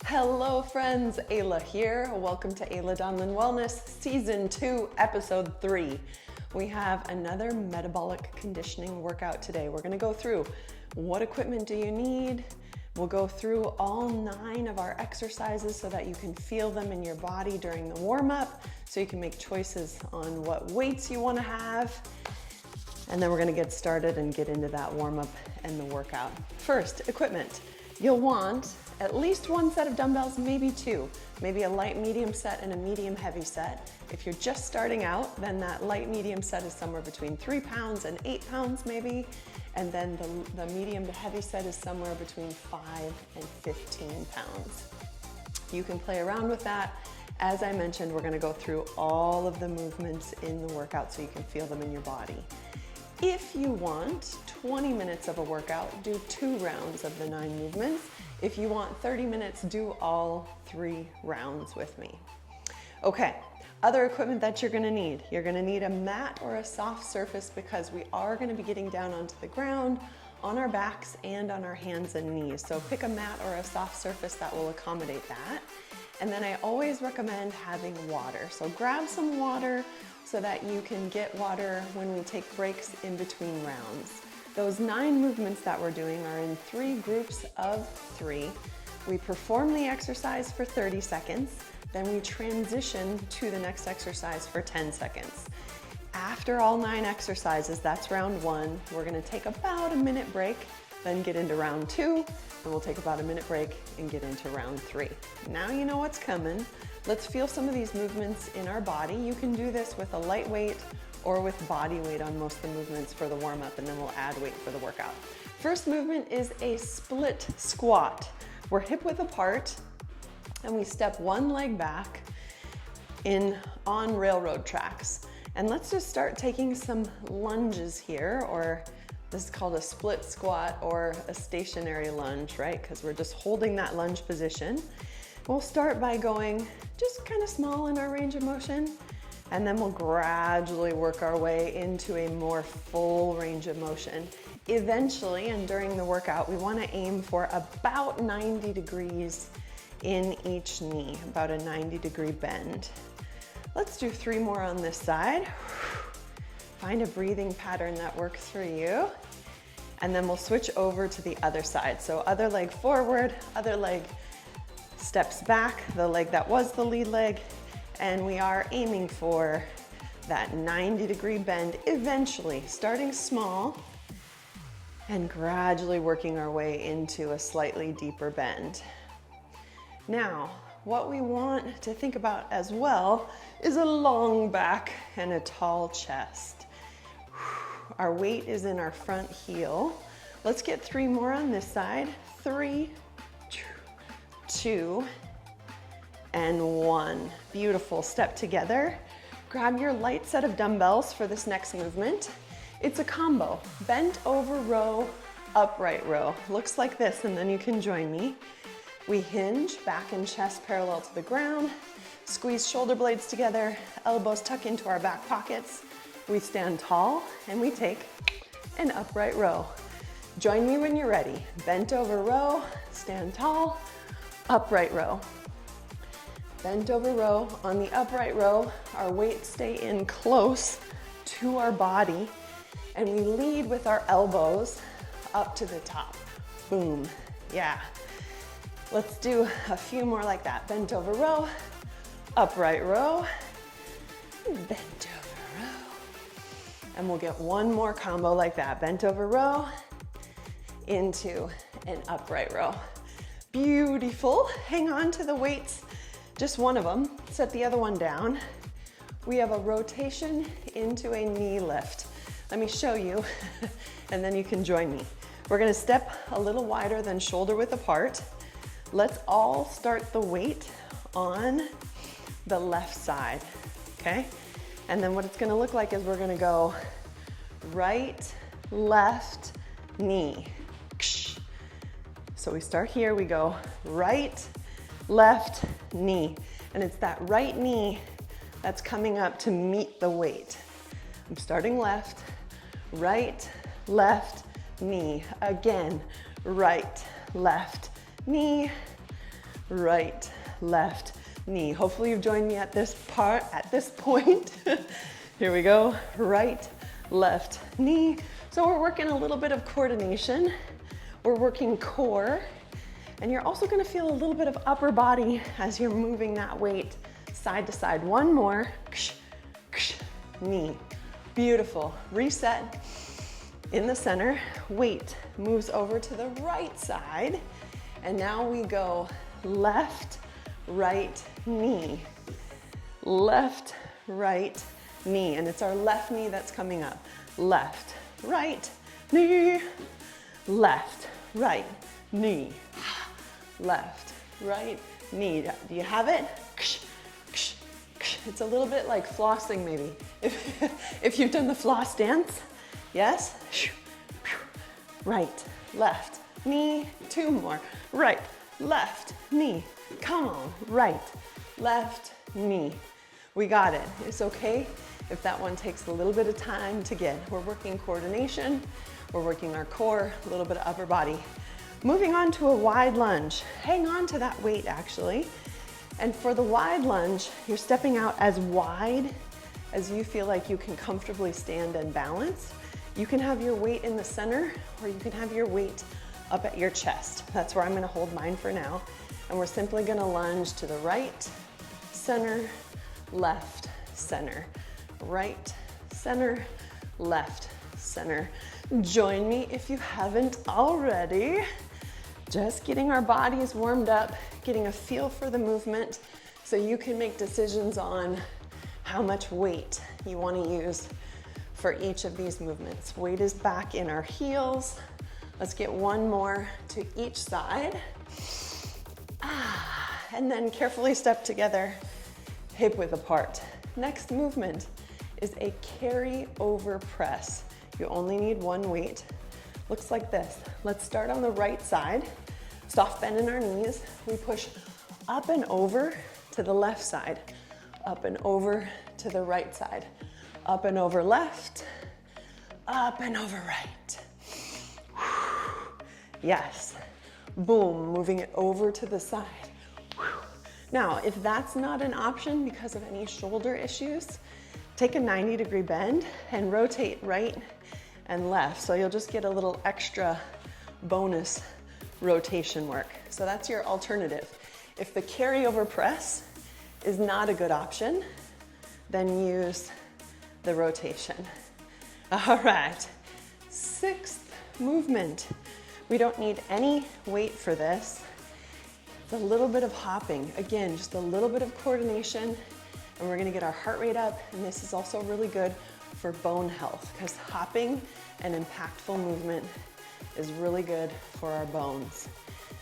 Hello friends, Ayla here. Welcome to Ayla Donlin Wellness Season 2, Episode 3. We have another metabolic conditioning workout today. We're gonna go through what equipment do you need. We'll go through all 9 of our exercises so that you can feel them in your body during the warm-up, so you can make choices on what weights you wanna have. And then we're gonna get started and get into that warm-up and the workout. First, equipment. You'll want at least 1 set of dumbbells, maybe 2. Maybe a light medium set and a medium heavy set. If you're just starting out, then that light medium set is somewhere between 3 pounds and 8 pounds maybe. And then the medium to heavy set is somewhere between 5 and 15 pounds. You can play around with that. As I mentioned, we're gonna go through all of the movements in the workout so you can feel them in your body. If you want 20 minutes of a workout, do 2 rounds of the 9 movements. If you want 30 minutes, do all 3 rounds with me. Okay, other equipment that you're gonna need. You're gonna need a mat or a soft surface because we are gonna be getting down onto the ground, on our backs and on our hands and knees. So pick a mat or a soft surface that will accommodate that. And then I always recommend having water. So grab some water so that you can get water when we take breaks in between rounds. Those 9 movements that we're doing are in 3 groups of 3. We perform the exercise for 30 seconds, then we transition to the next exercise for 10 seconds. After all 9 exercises, that's round 1, we're gonna take about a minute break, then get into round 2, and we'll take about a minute break and get into round 3. Now you know what's coming. Let's feel some of these movements in our body. You can do this with a light weight or with body weight on most of the movements for the warm-up, and then we'll add weight for the workout. First movement is a split squat. We're hip width apart, and we step 1 leg back on railroad tracks. And let's just start taking some lunges here, or this is called a split squat or a stationary lunge, right? Because we're just holding that lunge position. We'll start by going just kind of small in our range of motion, and then we'll gradually work our way into a more full range of motion. Eventually, and during the workout, we want to aim for about 90 degrees in each knee, about a 90-degree bend. Let's do 3 more on this side. Find a breathing pattern that works for you. And then we'll switch over to the other side. So other leg forward, other leg steps back, the leg that was the lead leg, and we are aiming for that 90-degree bend eventually, starting small and gradually working our way into a slightly deeper bend. Now, what we want to think about as well is a long back and a tall chest. Our weight is in our front heel. Let's get 3 more on this side. 3, 2, and 1. Beautiful. Step together. Grab your light set of dumbbells for this next movement. It's a combo. Bent over row, upright row. Looks like this, and then you can join me. We hinge, back and chest parallel to the ground. Squeeze shoulder blades together, elbows tuck into our back pockets. We stand tall, and we take an upright row. Join me when you're ready. Bent over row, stand tall, upright row. Bent over row. On the upright row, our weight stay in close to our body, and we lead with our elbows up to the top. Boom. Yeah. Let's do a few more like that. Bent over row, upright row, bent over row. And we'll get 1 more combo like that. Bent over row, into an upright row. Beautiful. Hang on to the weights, just one of them. Set the other one down. We have a rotation into a knee lift. Let me show you, and then you can join me. We're gonna step a little wider than shoulder width apart. Let's all start the weight on the left side, okay? And then what it's gonna look like is we're gonna go right, left, knee. So we start here, we go right, left, knee. And it's that right knee that's coming up to meet the weight. I'm starting left, right, left, knee. Again, right, left, knee, right, left knee. Hopefully you've joined me at this point. Here we go, right, left knee. So we're working a little bit of coordination. We're working core, and you're also gonna feel a little bit of upper body as you're moving that weight side to side. One more, knee. Beautiful, reset in the center. Weight moves over to the right side, and now we go left, right knee. Left, right knee, and it's our left knee that's coming up. Left, right knee. Left, right knee. Left, right knee. Do you have it? It's a little bit like flossing maybe. If you've done the floss dance, yes? Right, left knee, two more. Right, left knee. Come on, right, left knee. We got it. It's okay if that one takes a little bit of time to get. We're working coordination, we're working our core, a little bit of upper body. Moving on to a wide lunge. Hang on to that weight actually. And for the wide lunge, you're stepping out as wide as you feel like you can comfortably stand and balance. You can have your weight in the center, or you can have your weight up at your chest. That's where I'm gonna hold mine for now. And we're simply gonna lunge to the right, center, left, center. Right, center, left, center. Join me if you haven't already. Just getting our bodies warmed up, getting a feel for the movement so you can make decisions on how much weight you want to use for each of these movements. Weight is back in our heels. Let's get one more to each side. And then carefully step together, hip width apart. Next movement is a carry over press. You only need one weight. Looks like this. Let's start on the right side. Soft bend in our knees. We push up and over to the left side, up and over to the right side, up and over left, up and over right. Yes. Boom, moving it over to the side. Now, if that's not an option because of any shoulder issues, take a 90-degree bend and rotate right and left. So you'll just get a little extra bonus rotation work. So that's your alternative. If the carryover press is not a good option, then use the rotation. All right, sixth movement. We don't need any weight for this. It's a little bit of hopping. Again, just a little bit of coordination, and we're gonna get our heart rate up, and this is also really good for bone health because hopping and impactful movement is really good for our bones.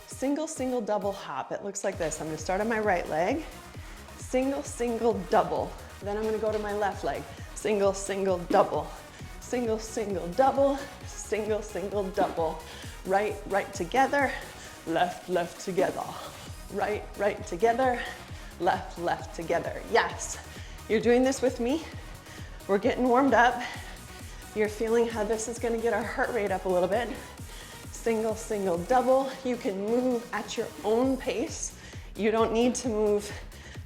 Single, single, double hop. It looks like this. I'm gonna start on my right leg. Single, single, double. Then I'm gonna go to my left leg. Single, single, double. Single, single, double. Single, single, double. Right, right together. Left, left together. Right, right together. Left, left together. Yes, you're doing this with me. We're getting warmed up. You're feeling how this is gonna get our heart rate up a little bit. Single, single, double. You can move at your own pace. You don't need to move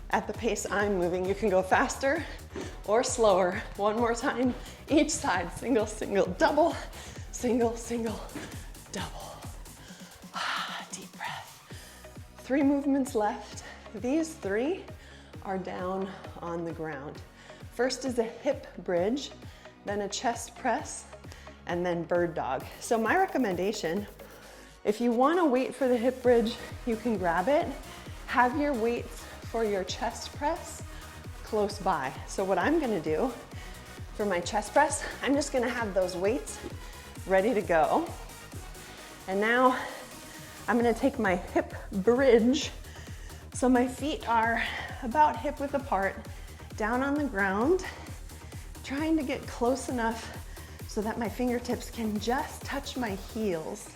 at the pace I'm moving. You can go faster or slower. One more time, each side. Single, single, double. Single, single, double. Deep breath. 3 movements left. These 3 are down on the ground. First is a hip bridge, then a chest press, and then bird dog. So my recommendation, if you want to wait for the hip bridge, you can grab it. Have your weights for your chest press close by. So what I'm gonna do for my chest press, I'm just gonna have those weights ready to go. And now I'm gonna take my hip bridge. So my feet are about hip width apart, down on the ground, trying to get close enough so that my fingertips can just touch my heels.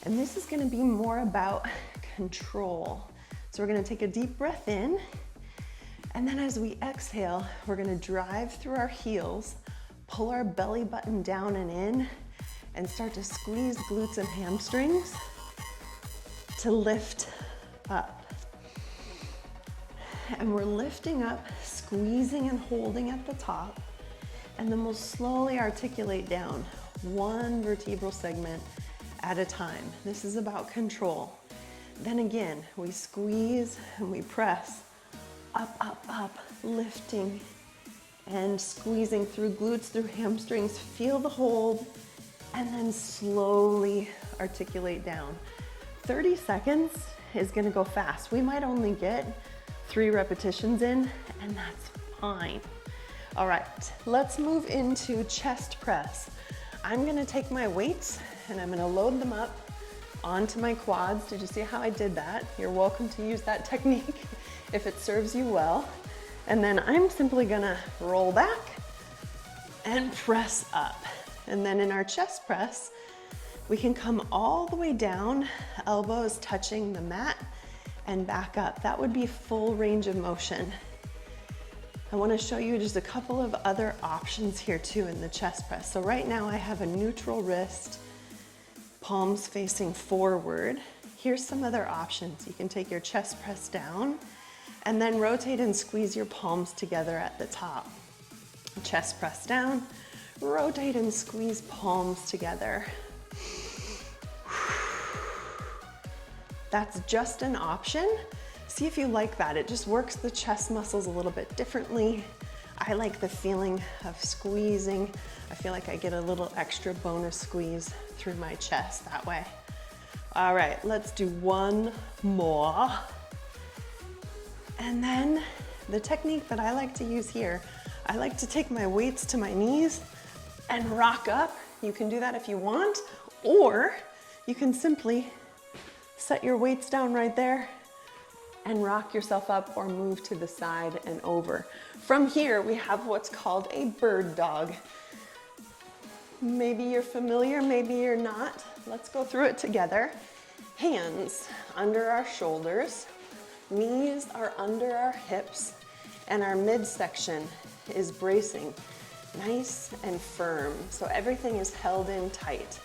And this is gonna be more about control. So we're gonna take a deep breath in, and then as we exhale, we're gonna drive through our heels, pull our belly button down and in, and start to squeeze glutes and hamstrings to lift up. and we're lifting up, squeezing and holding at the top, and then we'll slowly articulate down, one vertebral segment at a time. This is about control. Then again, we squeeze and we press, up, up, up, lifting and squeezing through glutes, through hamstrings, feel the hold, and then slowly articulate down. 30 seconds is gonna go fast. We might only get 3 repetitions in, and that's fine. All right, let's move into chest press. I'm gonna take my weights and I'm gonna load them up onto my quads. Did you see how I did that? You're welcome to use that technique if it serves you well. And then I'm simply gonna roll back and press up. And then in our chest press, we can come all the way down, elbows touching the mat, and back up. That would be full range of motion. I wanna show you just a couple of other options here too in the chest press. So right now I have a neutral wrist, palms facing forward. Here's some other options. You can take your chest press down and then rotate and squeeze your palms together at the top. Chest press down, rotate and squeeze palms together. That's just an option. See if you like that. It just works the chest muscles a little bit differently. I like the feeling of squeezing. I feel like I get a little extra bonus squeeze through my chest that way. All right, let's do one more. And then the technique that I like to use here, I like to take my weights to my knees and rock up. You can do that if you want, or you can simply set your weights down right there and rock yourself up or move to the side and over. From here, we have what's called a bird dog. Maybe you're familiar, maybe you're not. Let's go through it together. Hands under our shoulders, knees are under our hips, and our midsection is bracing nice and firm. So everything is held in tight.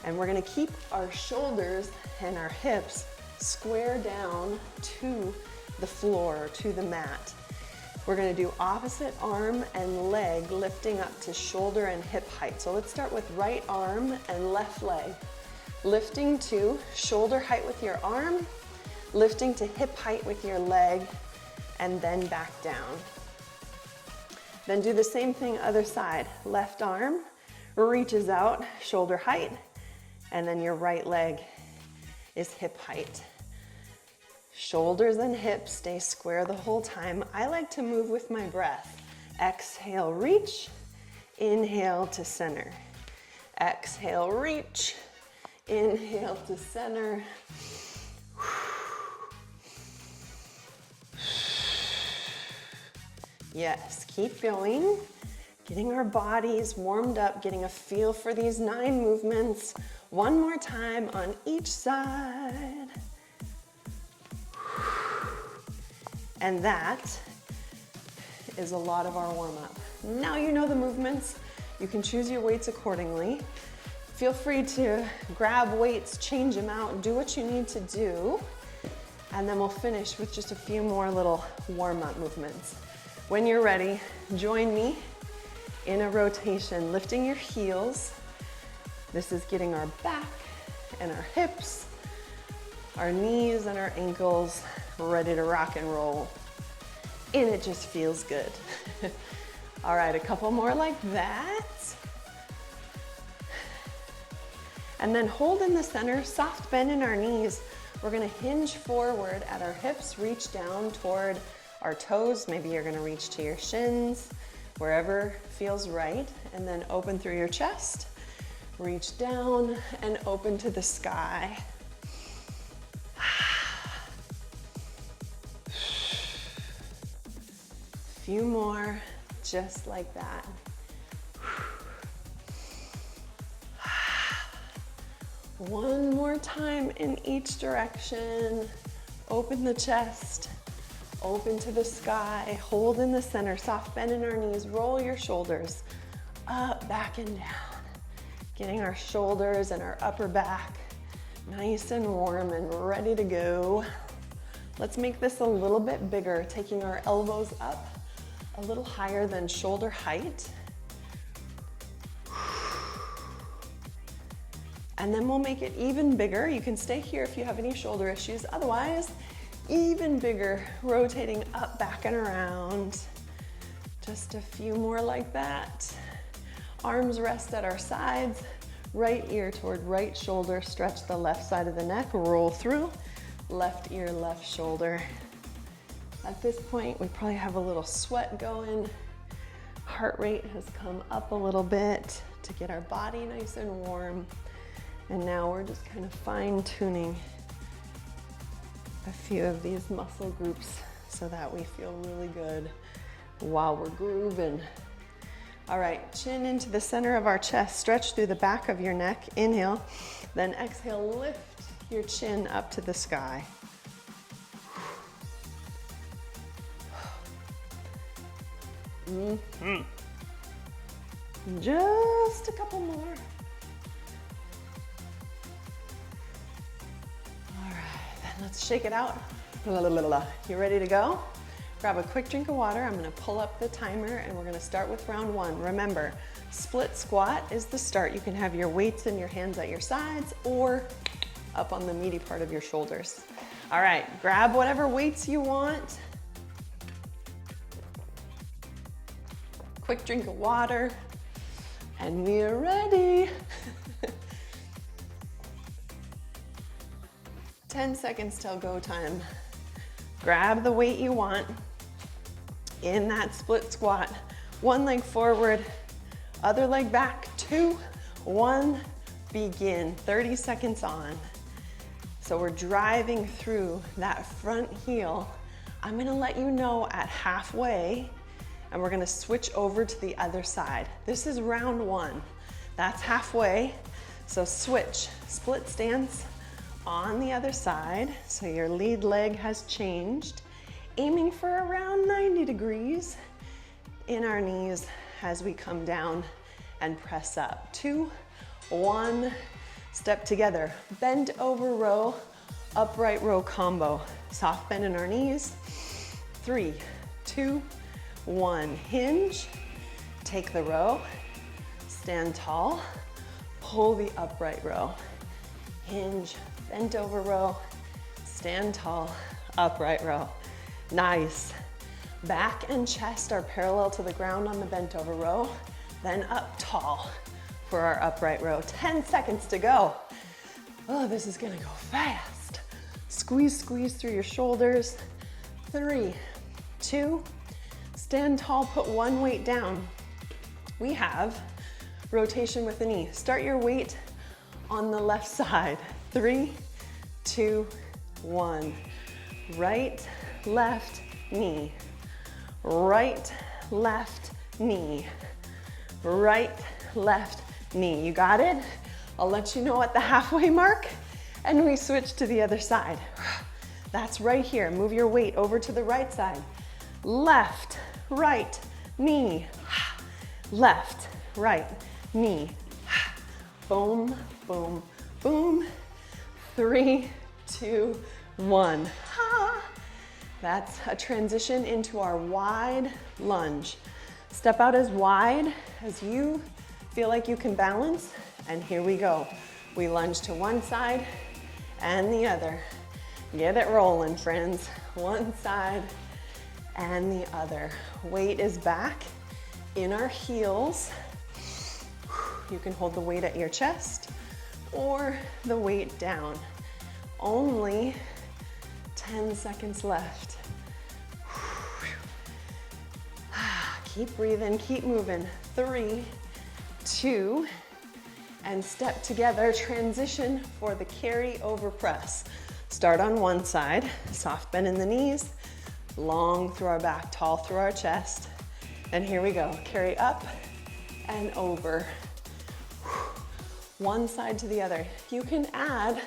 And we're gonna keep our shoulders and our hips square down to the floor, to the mat. We're gonna do opposite arm and leg lifting up to shoulder and hip height. So let's start with right arm and left leg. Lifting to shoulder height with your arm, lifting to hip height with your leg, and then back down. Then do the same thing other side. Left arm reaches out, shoulder height, and then your right leg is hip height. Shoulders and hips stay square the whole time. I like to move with my breath. Exhale, reach. Inhale to center. Exhale, reach. Inhale to center. Yes, keep going. Getting our bodies warmed up, getting a feel for these 9 movements. One more time on each side. And that is a lot of our warm-up. Now you know the movements. You can choose your weights accordingly. Feel free to grab weights, change them out, do what you need to do. And then we'll finish with just a few more little warm-up movements. When you're ready, join me in a rotation, lifting your heels. This is getting our back and our hips, our knees and our ankles ready to rock and roll. And it just feels good. All right, a couple more like that. And then hold in the center, soft bend in our knees. We're gonna hinge forward at our hips, reach down toward our toes. Maybe you're gonna reach to your shins, wherever feels right. And then open through your chest, reach down and open to the sky. Few more, just like that. One more time in each direction. Open the chest, open to the sky, hold in the center, soft bend in our knees, roll your shoulders up, back, and down. Getting our shoulders and our upper back nice and warm and ready to go. Let's make this a little bit bigger, taking our elbows up a little higher than shoulder height. And then we'll make it even bigger. You can stay here if you have any shoulder issues. Otherwise, even bigger, rotating up, back, and around. Just a few more like that. Arms rest at our sides. Right ear toward right shoulder. Stretch the left side of the neck. Roll through. Left ear, left shoulder. At this point, we probably have a little sweat going. Heart rate has come up a little bit to get our body nice and warm. And now we're just kind of fine-tuning a few of these muscle groups so that we feel really good while we're grooving. All right, chin into the center of our chest. Stretch through the back of your neck. Inhale, then exhale, lift your chin up to the sky. Just a couple more. Let's shake it out. You ready to go? Grab a quick drink of water. I'm gonna pull up the timer and we're gonna start with round one. Remember, split squat is the start. You can have your weights in your hands at your sides or up on the meaty part of your shoulders. All right, grab whatever weights you want. Quick drink of water and we are ready. 10 seconds till go time. Grab the weight you want in that split squat. One leg forward, other leg back, 2, 1, begin. 30 seconds on. So we're driving through that front heel. I'm gonna let you know at halfway, and we're gonna switch over to the other side. This is round one. That's halfway. So switch, split stance, on the other side, so your lead leg has changed, aiming for around 90 degrees in our knees as we come down and press up. 2, 1, step together, bend over row, upright row combo, soft bend in our knees. 3, 2, 1, hinge, take the row, stand tall, pull the upright row, hinge, bent over row, stand tall, upright row. Nice. Back and chest are parallel to the ground on the bent over row, then up tall for our upright row. 10 seconds to go. Oh, this is gonna go fast. Squeeze, squeeze through your shoulders. 3, 2, stand tall, put one weight down. We have rotation with the knee. Start your weight on the left side. 3, 2, 1. Right, left, knee. Right, left, knee. Right, left, knee. You got it? I'll let you know at the halfway mark and we switch to the other side. That's right here. Move your weight over to the right side. Left, right, knee. Left, right, knee. Boom, boom, boom. 3, 2, 1. That's a transition into our wide lunge. Step out as wide as you feel like you can balance, and here we go. We lunge to one side and the other. Get it rolling, friends. One side and the other. Weight is back in our heels. You can hold the weight at your chest or the weight down. Only 10 seconds left. Keep breathing, keep moving. 3, 2, and step together. Transition for the carry over press. Start on one side, soft bend in the knees, long through our back, tall through our chest. And here we go. Carry up and over. One side to the other. You can add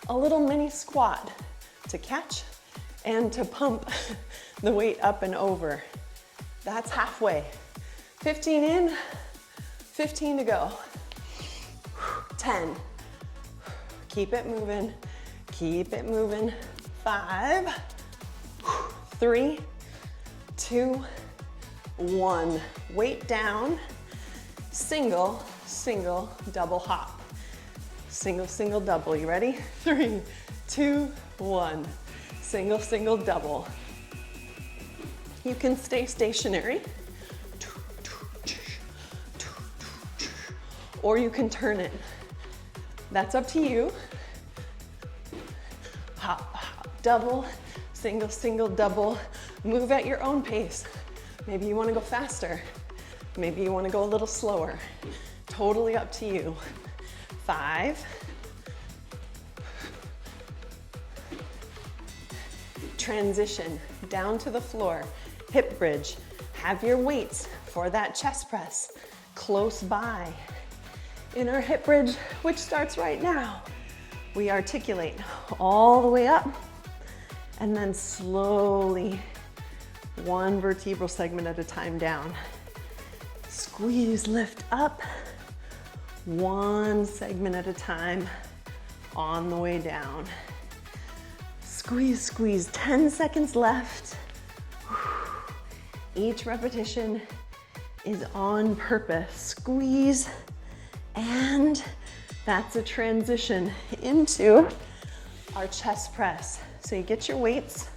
a little mini squat to catch and to pump the weight up and over. That's halfway. 15 in, 15 to go. 10. Keep it moving. Keep it moving. 5, 3, 2, 1. Weight down. Single, single, double hop. Single, single, double. You ready? 3, 2, 1. Single, single, double. You can stay stationary, or you can turn it. That's up to you. Hop, hop, double, single, single, double. Move at your own pace. Maybe you want to go faster. Maybe you want to go a little slower. Totally up to you. 5. Transition down to the floor. Hip bridge. Have your weights for that chest press close by. In our hip bridge, which starts right now, we articulate all the way up and then slowly, one vertebral segment at a time down. Squeeze, lift up, one segment at a time on the way down. Squeeze, squeeze, 10 seconds left. Each repetition is on purpose. Squeeze, and that's a transition into our chest press. So you get your weights,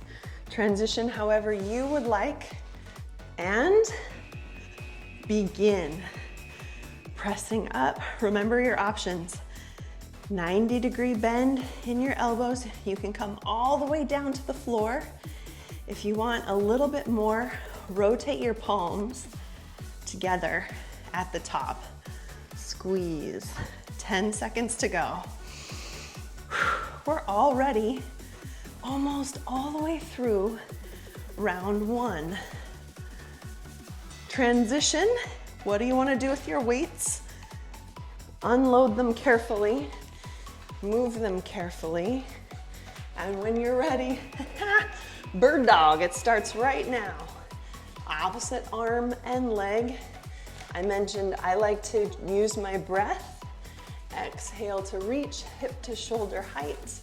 transition however you would like, and begin. Pressing up, remember your options. 90-degree bend in your elbows. You can come all the way down to the floor. If you want a little bit more, rotate your palms together at the top. Squeeze. 10 seconds to go. We're already almost all the way through round 1. Transition. What do you want to do with your weights? Unload them carefully. Move them carefully. And when you're ready, bird dog. It starts right now. Opposite arm and leg. I mentioned I like to use my breath. Exhale to reach, hip to shoulder height.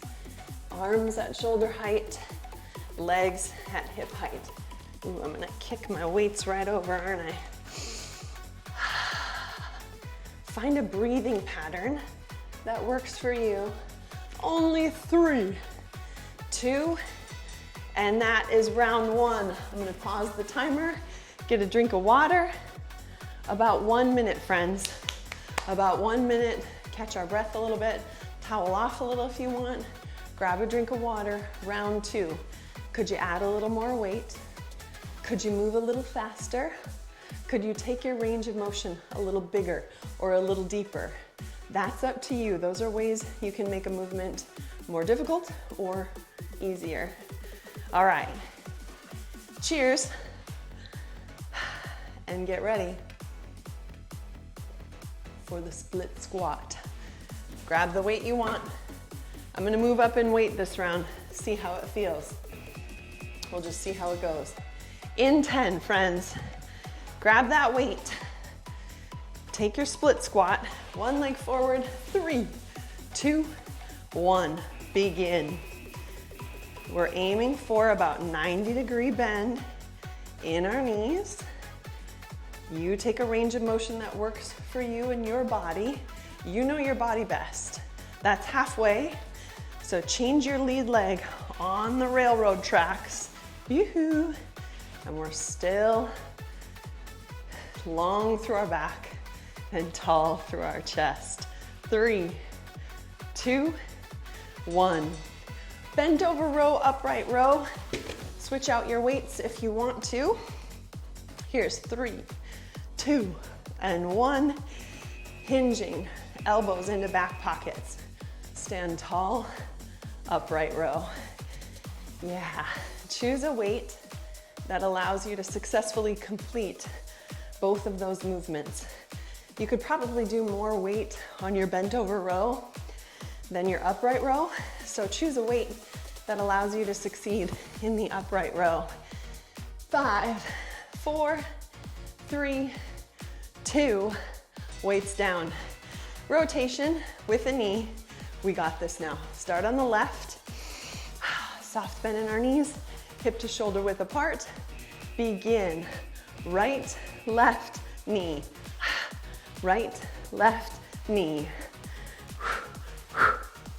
Arms at shoulder height. Legs at hip height. Ooh, I'm gonna kick my weights right over, aren't I? Find a breathing pattern that works for you. Only 3, 2, and that is round 1. I'm gonna pause the timer, get a drink of water. About 1 minute, friends. About 1 minute, catch our breath a little bit, towel off a little if you want, grab a drink of water. Round 2. Could you add a little more weight? Could you move a little faster? Could you take your range of motion a little bigger or a little deeper? That's up to you. Those are ways you can make a movement more difficult or easier. All right, cheers, and get ready for the split squat. Grab the weight you want. I'm gonna move up in weight this round, see how it feels. We'll just see how it goes. In 10, friends. Grab that weight. Take your split squat. One leg forward. 3, 2, 1. Begin. We're aiming for about 90-degree bend in our knees. You take a range of motion that works for you and your body. You know your body best. That's halfway. So change your lead leg on the railroad tracks. Yoo-hoo. And we're still long through our back and tall through our chest. 3, 2, 1. Bent over row, upright row. Switch out your weights if you want to. Here's 3, 2, and 1. Hinging, elbows into back pockets. Stand tall, upright row. Yeah, choose a weight that allows you to successfully complete both of those movements. You could probably do more weight on your bent over row than your upright row, so choose a weight that allows you to succeed in the upright row. 5, 4, 3, 2, weights down. Rotation with a knee. We got this now. Start on the left. Soft bend in our knees. hip to shoulder width apart. Begin. Right, left, knee. Right, left, knee.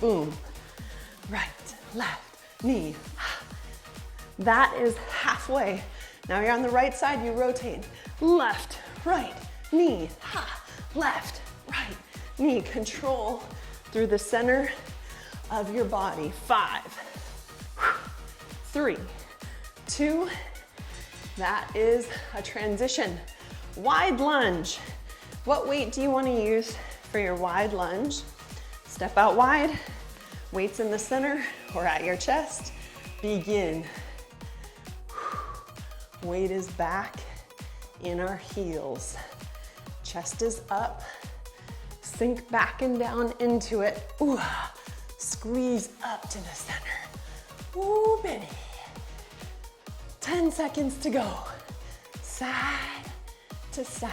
Boom. Right, left, knee. That is halfway. Now you're on the right side, you rotate. Left, right, knee. Left, right, knee. Control through the center of your body. 5, 3, 2. That is a transition. Wide lunge. What weight do you want to use for your wide lunge? Step out wide, weights in the center or at your chest. Begin. Weight is back in our heels. Chest is up. Sink back and down into it. Ooh, squeeze up to the center. Ooh, baby. 10 seconds to go. Side to side.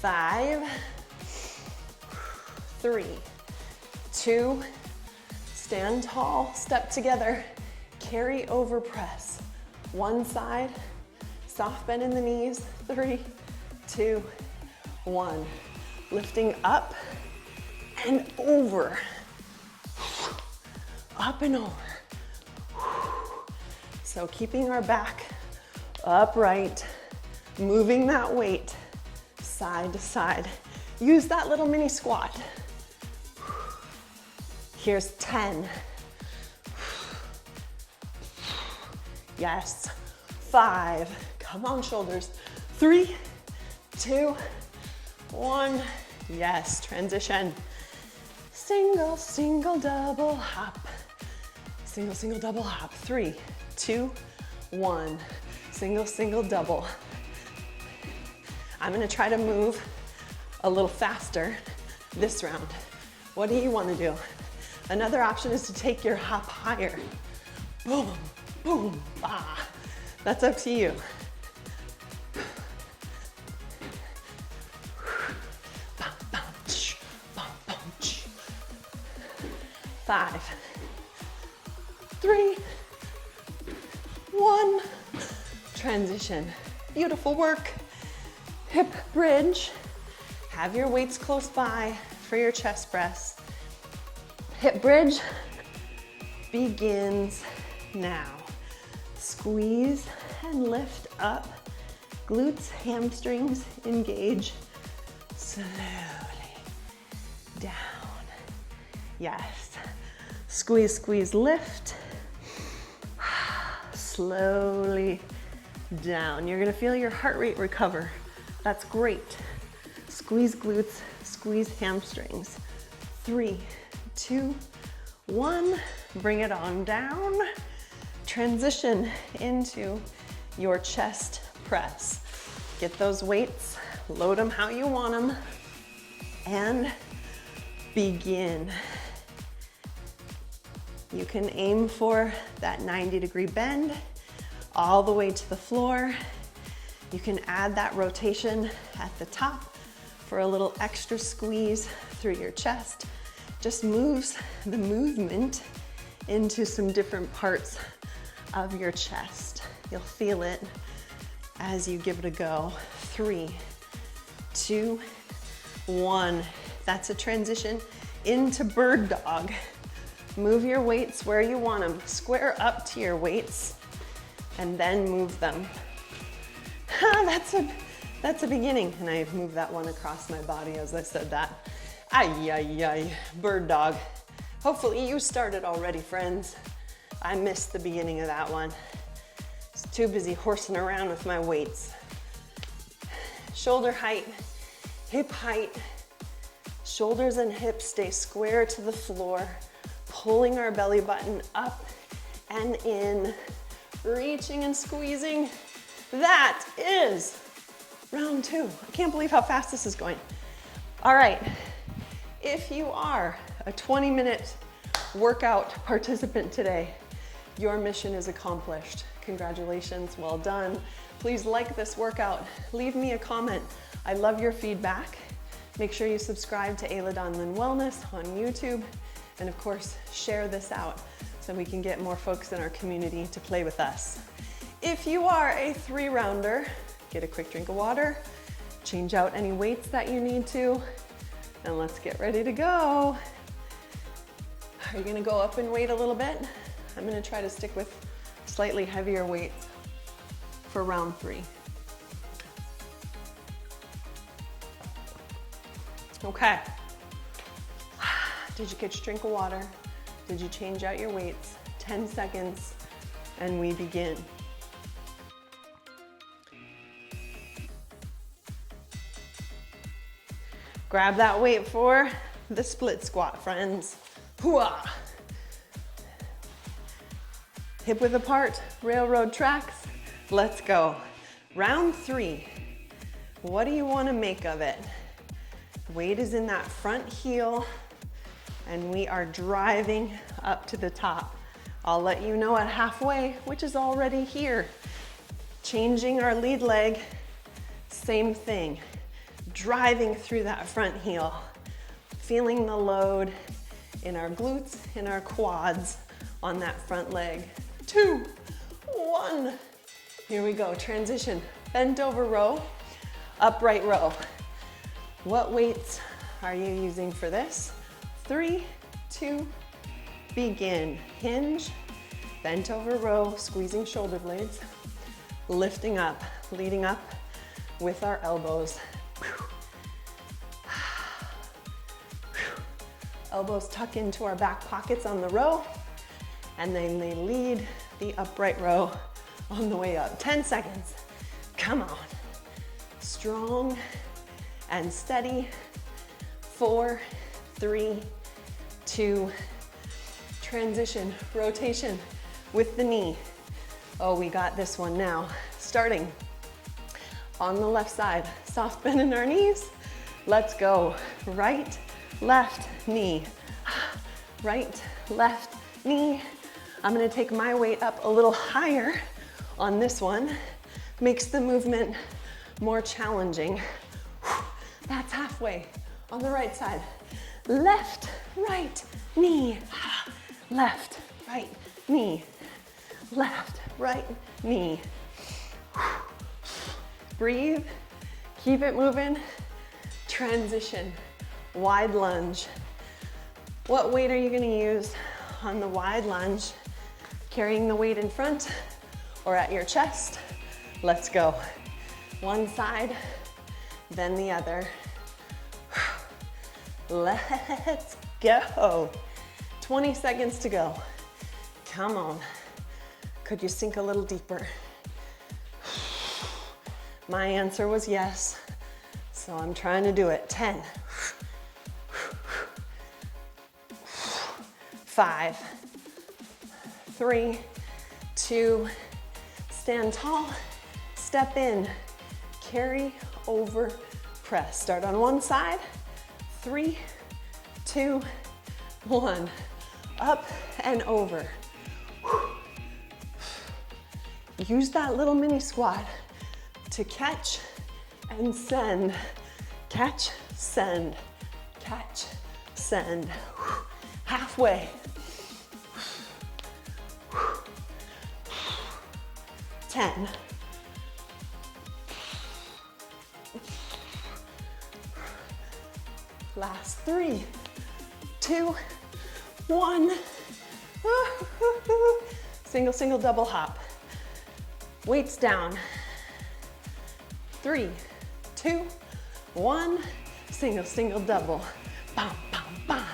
5, 3, 2, stand tall, step together, carry over press. One side, soft bend in the knees. 3, 2, 1. Lifting up and over. Up and over. So keeping our back upright, moving that weight side to side. Use that little mini squat. Here's 10. Yes. 5. Come on, shoulders. 3, 2, 1. Yes, transition. Single, single, double hop. Single, single, double hop. 3, 2, 1. Single, single, double. I'm gonna try to move a little faster this round. What do you wanna do? Another option is to take your hop higher. Boom, boom, ah. That's up to you. 5, 3, 1. Transition. Beautiful work. Hip bridge. Have your weights close by for your chest press. Hip bridge begins now. Squeeze and lift up. Glutes, hamstrings engage. Slowly down. Yes. Squeeze, squeeze, lift. Slowly down. You're gonna feel your heart rate recover. That's great. Squeeze glutes, squeeze hamstrings. 3, 2, 1. Bring it on down. Transition into your chest press. Get those weights, load them how you want them, and begin. You can aim for that 90-degree bend all the way to the floor. You can add that rotation at the top for a little extra squeeze through your chest. Just moves the movement into some different parts of your chest. You'll feel it as you give it a go. 3, 2, 1. That's a transition into bird dog. Move your weights where you want them. Square up to your weights and then move them. That's a beginning. And I moved that one across my body as I said that. Ay, ay, ay, bird dog. Hopefully you started already, friends. I missed the beginning of that one. I was too busy horsing around with my weights. Shoulder height, hip height. Shoulders and hips stay square to the floor, pulling our belly button up and in, reaching and squeezing. That is round 2. I can't believe how fast this is going. All right, if you are a 20-minute workout participant today, your mission is accomplished. Congratulations, well done. Please like this workout. Leave me a comment. I love your feedback. Make sure you subscribe to Ayla Donlin Wellness on YouTube. And of course, share this out so we can get more folks in our community to play with us. If you are a 3-rounder, get a quick drink of water, change out any weights that you need to, and let's get ready to go. Are you gonna go up in weight a little bit? I'm gonna try to stick with slightly heavier weights for round 3. Okay. Did you get your drink of water? Did you change out your weights? 10 seconds, and we begin. Grab that weight for the split squat, friends. Hooah! Hip width apart, railroad tracks. Let's go. Round 3. What do you want to make of it? Weight is in that front heel, and we are driving up to the top. I'll let you know at halfway, which is already here. Changing our lead leg, same thing. Driving through that front heel, feeling the load in our glutes, in our quads on that front leg. 2, 1. Here we go, transition. Bent over row, upright row. What weights are you using for this? 3, 2, begin. Hinge, bent over row, squeezing shoulder blades, lifting up, leading up with our elbows. Elbows tuck into our back pockets on the row, and then they lead the upright row on the way up. 10 seconds. Come on. Strong and steady. 4, 3, 2, transition, rotation with the knee. Oh, we got this one now. Starting on the left side, soft bend in our knees. Let's go. Right, left knee. Right, left knee. I'm gonna take my weight up a little higher on this one. Makes the movement more challenging. That's halfway on the right side. Left, right knee. Left, right knee. Left, right knee. Breathe, keep it moving. Transition, wide lunge. What weight are you gonna use on the wide lunge? Carrying the weight in front or at your chest? Let's go. One side, then the other. Let's go. 20 seconds to go. Come on. Could you sink a little deeper? My answer was yes, so I'm trying to do it. 10, 5, 3, 2, stand tall, step in, carry over, press. Start on one side, 3, 2, 1. Up and over. Use that little mini squat to catch and send. Catch, send, catch, send. Halfway. 10. Last 3, 2, 1. Single, single, double hop. Weights down. 3, 2, 1. Single, single, double. Bam, bam, bam.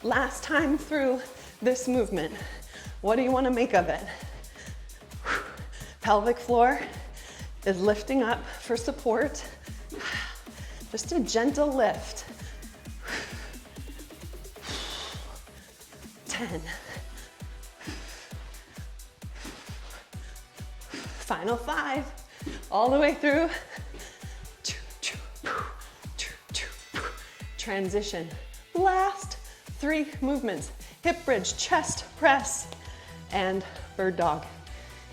Last time through this movement. What do you want to make of it? Pelvic floor is lifting up for support. Just a gentle lift. 10. Final 5. All the way through. Transition. Last 3 movements. Hip bridge, chest press, and bird dog.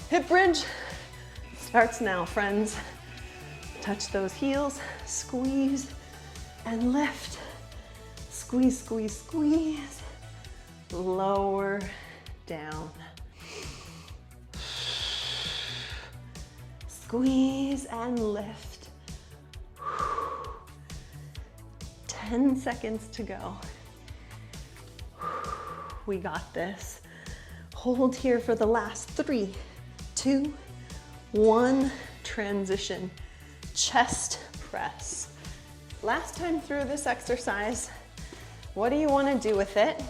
Hip bridge starts now, friends. Touch those heels, squeeze and lift. Squeeze, squeeze, squeeze. Lower down. Squeeze and lift. 10 seconds to go. We got this. Hold here for the last 3, 2, 1. Transition. Chest press. Last time through this exercise, what do you want to do with it?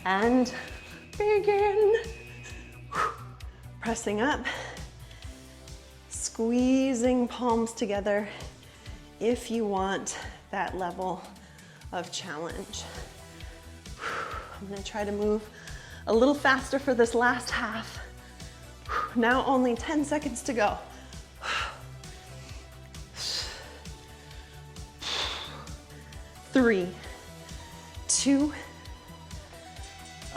And begin. Pressing up. Squeezing palms together if you want that level of challenge. I'm gonna try to move a little faster for this last half. Now only 10 seconds to go. 3, 2,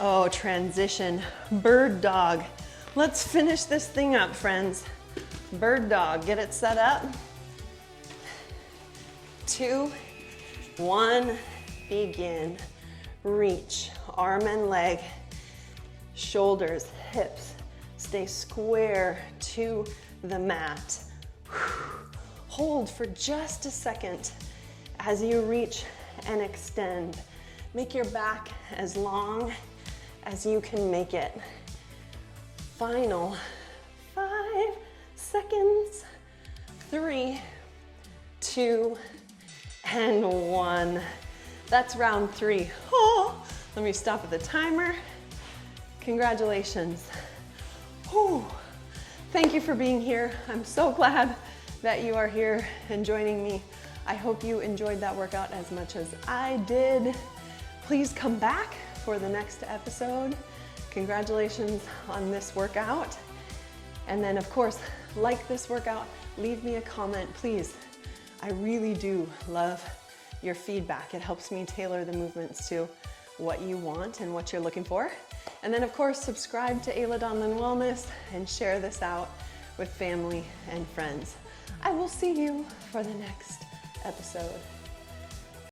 oh, transition, bird dog. Let's finish this thing up, friends. Bird dog, get it set up. 2, 1, begin. Reach, arm and leg, shoulders, hips, stay square to the mat. Hold for just a second as you reach and extend. Make your back as long as you can make it. Final 5 seconds. 3, 2, and 1. That's round 3. Oh, let me stop at the timer. Congratulations. Whew. Thank you for being here. I'm so glad that you are here and joining me. I hope you enjoyed that workout as much as I did. Please come back for the next episode. Congratulations on this workout. And then of course, like this workout, leave me a comment, please. I really do love your feedback. It helps me tailor the movements to what you want and what you're looking for. And then of course, subscribe to Ayla Donlin Wellness and share this out with family and friends. I will see you for the next episode.